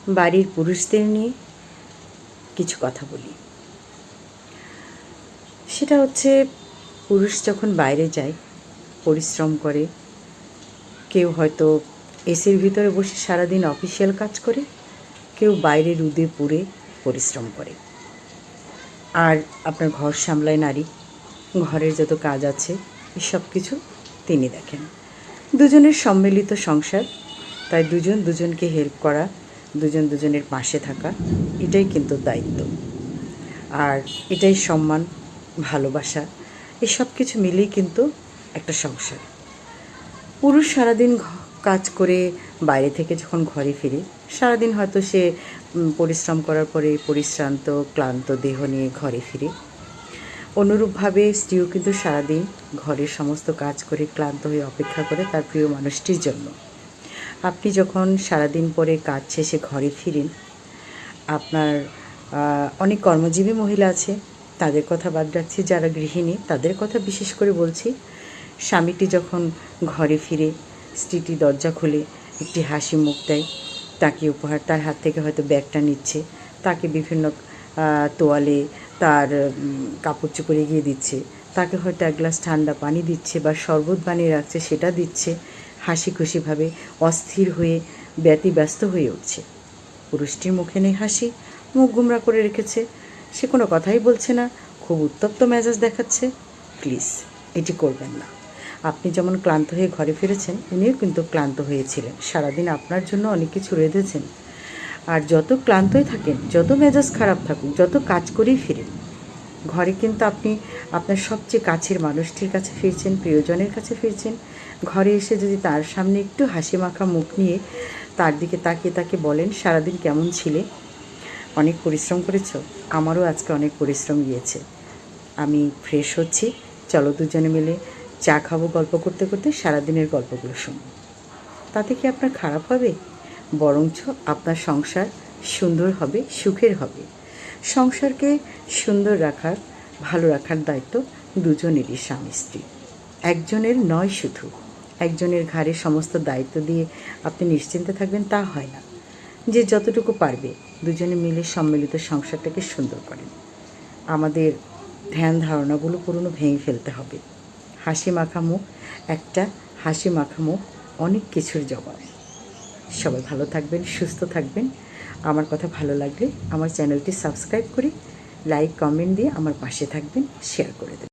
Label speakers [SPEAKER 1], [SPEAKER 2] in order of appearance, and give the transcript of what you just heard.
[SPEAKER 1] বাড়ির পুরুষদের নিয়ে কিছু কথা বলি। সেটা হচ্ছে, পুরুষ যখন বাইরে যায়, পরিশ্রম করে, কেউ হয়তো এসির ভিতরে বসে সারাদিন অফিসিয়াল কাজ করে, কেউ বাইরে রোদে পুড়ে পরিশ্রম করে। আর আপনার ঘর সামলায় নারী, ঘরের যত কাজ আছে সব কিছু তিনি দেখেন। দুজনের সম্মিলিত সংসার, তাই দুজন দুজনকে হেল্প করা, দুজন দুজনের পাশে থাকা, এটাই কিন্তু দায়িত্ব। আর এটাই সম্মান, ভালোবাসা, এই সব কিছু মিলেই কিন্তু একটা সংসার। পুরুষ সারাদিন কাজ করে বাইরে থেকে যখন ঘরে ফিরে, সারাদিন হয়তো সে পরিশ্রম করার পরে পরিশ্রান্ত ক্লান্ত দেহ নিয়ে ঘরে ফিরে। অনুরূপভাবে স্ত্রীও কিন্তু সারাদিন ঘরের সমস্ত কাজ করে ক্লান্ত হয়ে অপেক্ষা করে তার প্রিয় মানুষটির জন্য। আপনি যখন সারাদিন পরে কাজ শেষে ঘরে ফিরেন, আপনার অনেক কর্মজীবী মহিলা আছে, তাদের কথা বাদ রাখছি, যারা গৃহিণী তাদের কথা বিশেষ করে বলছি। স্বামীটি যখন ঘরে ফিরে স্ত্রীটি দরজা খুলে একটি হাসি মুখ দেয়, তাকে উপহার, তার হাত থেকে হয়তো ব্যাগটা নিচ্ছে, তাকে বিভিন্ন তোয়ালে তার কাপড় চোপড় এগিয়ে দিচ্ছে, তাকে হয়তো এক গ্লাস ঠান্ডা পানি দিচ্ছে বা শরবত বানিয়ে রাখছে, সেটা দিচ্ছে, হাসি খুশিভাবে অস্থির হয়ে ব্যতিব্যস্ত হয়ে উঠছে। পুরুষটির মুখে নেই হাসি, মুখ গুমরা করে রেখেছে, সে কোনো কথাই বলছে না, খুব উত্তপ্ত মেজাজ দেখাচ্ছে। প্লিজ এটি করবেন না। আপনি যেমন ক্লান্ত হয়ে ঘরে ফিরেছেন, উনিও কিন্তু ক্লান্ত হয়েছিলেন, সারাদিন আপনার জন্য অনেক কিছু রেঁধেছেন। আর যত ক্লান্তই থাকেন, যত মেজাজ খারাপ থাকুক, যত কাজ করেই ফিরেন, ঘরে কিন্তু আপনি আপনার সবচেয়ে কাছের মানুষটির কাছে ফিরছেন, প্রিয়জনের কাছে ফিরছেন। ঘরে এসে যদি তার সামনে একটু হাসি মাখা মুখ নিয়ে তার দিকে তাকিয়ে তাকে বলেন, সারাদিন কেমন ছিলে, অনেক পরিশ্রম করেছো, আমারও আজকে অনেক পরিশ্রম গিয়েছে, আমি ফ্রেশ হচ্ছি, চলো দুজনে মিলে চা খাবো, গল্প করতে করতে সারাদিনের গল্পগুলো শুনবো। তাতে কি আপনার খারাপ হবে? বরঞ্চ আপনার সংসার সুন্দর হবে, সুখের হবে। সংসারকে সুন্দর রাখার, ভালো রাখার দায়িত্ব দুজনেরই, স্বামী স্ত্রী, একজনের নয়। শুধু একজনের ঘাড়ে সমস্ত দায়িত্ব দিয়ে আপনি নিশ্চিন্তে থাকবেন তা হয় না। যে যতটুকু পারবে দুজনে মিলে সম্মিলিত সংসারটাকে সুন্দর করেন। আমাদের ধ্যান ধারণাগুলো পুরনো ভেঙে ফেলতে হবে। হাসি মাখা মুখ, একটা হাসি মাখা মুখ অনেক কিছুর জবাব। সবাই ভালো থাকবেন, সুস্থ থাকবেন। আমার কথা ভালো লাগলে আমার চ্যানেলটি সাবস্ক্রাইব করে লাইক কমেন্ট দিয়ে আমার পাশে থাকবেন, শেয়ার করে দেবেন।